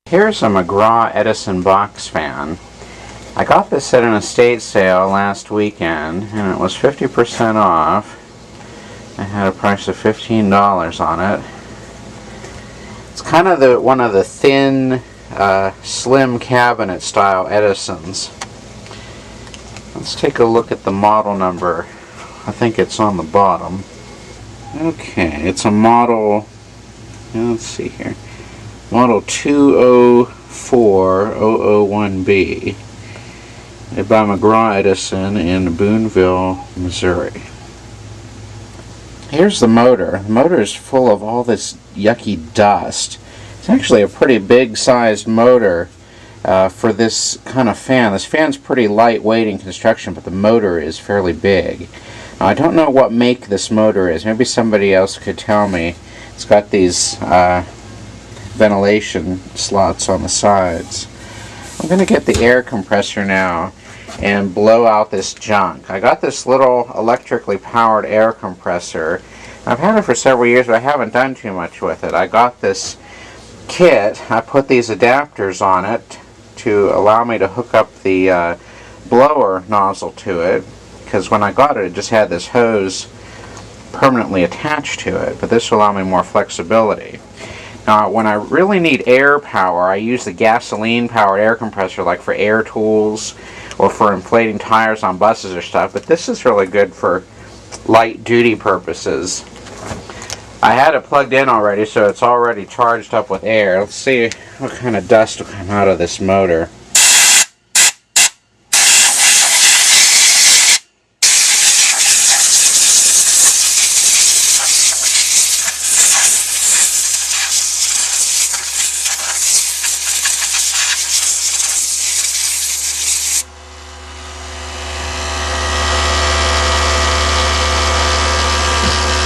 Here's a McGraw-Edison box fan. I got this at an estate sale last weekend and it was 50% off. I had a price of $15 on it. It's kind of one of the thin, slim cabinet style Edisons. Let's take a look at the model number. I think it's on the bottom. Okay, it's a model, let's see here, model 204001B by McGraw-Edison in Boonville, Missouri. Here's the motor. The motor is full of all this yucky dust. It's actually a pretty big sized motor for this kind of fan. This fan's pretty lightweight in construction, but the motor is fairly big. Now, I don't know what make this motor is. Maybe somebody else could tell me. It's got these ventilation slots on the sides. I'm going to get the air compressor now and blow out this junk. I got this little electrically powered air compressor. I've had it for several years, but I haven't done too much with it. I got this kit. I put these adapters on it to allow me to hook up the blower nozzle to it, because when I got it, it just had this hose permanently attached to it, but this will allow me more flexibility. Now, when I really need air power, I use the gasoline-powered air compressor, like for air tools or for inflating tires on buses or stuff, but this is really good for light-duty purposes. I had it plugged in already, so it's already charged up with air. Let's see what kind of dust will come out of this motor.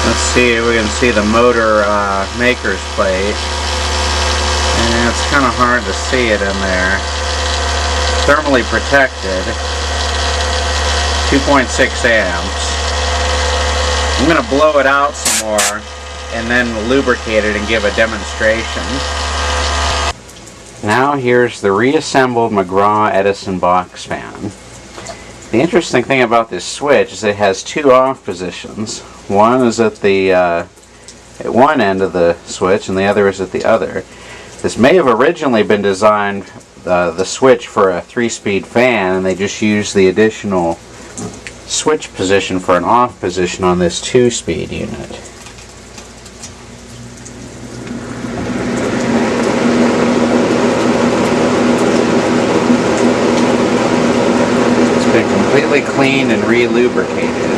Let's see, we can see the motor maker's plate, and it's kind of hard to see it in there. Thermally protected, 2.6 amps. I'm going to blow it out some more and then lubricate it and give a demonstration. Now here's the reassembled McGraw-Edison box fan. The interesting thing about this switch is it has two off positions. One is at one end of the switch and the other is at the other. This may have originally been designed, the switch, for a 3-speed fan, and they just used the additional switch position for an off position on this 2-speed unit. It's been completely cleaned and re-lubricated.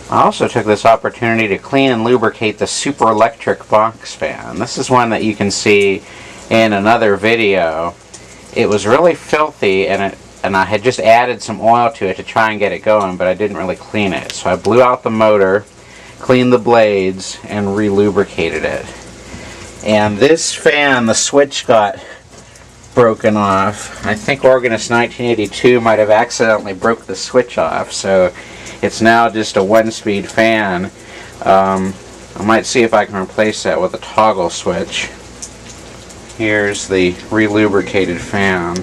I also took this opportunity to clean and lubricate the Superlectric box fan. This is one that you can see in another video. It was really filthy, and I had just added some oil to it to try and get it going, but I didn't really clean it. So I blew out the motor, cleaned the blades, and re-lubricated it. And this fan, the switch got broken off. I think Organist 1982 might have accidentally broke the switch off, so it's now just a 1-speed fan. I might see if I can replace that with a toggle switch. Here's the re-lubricated fan.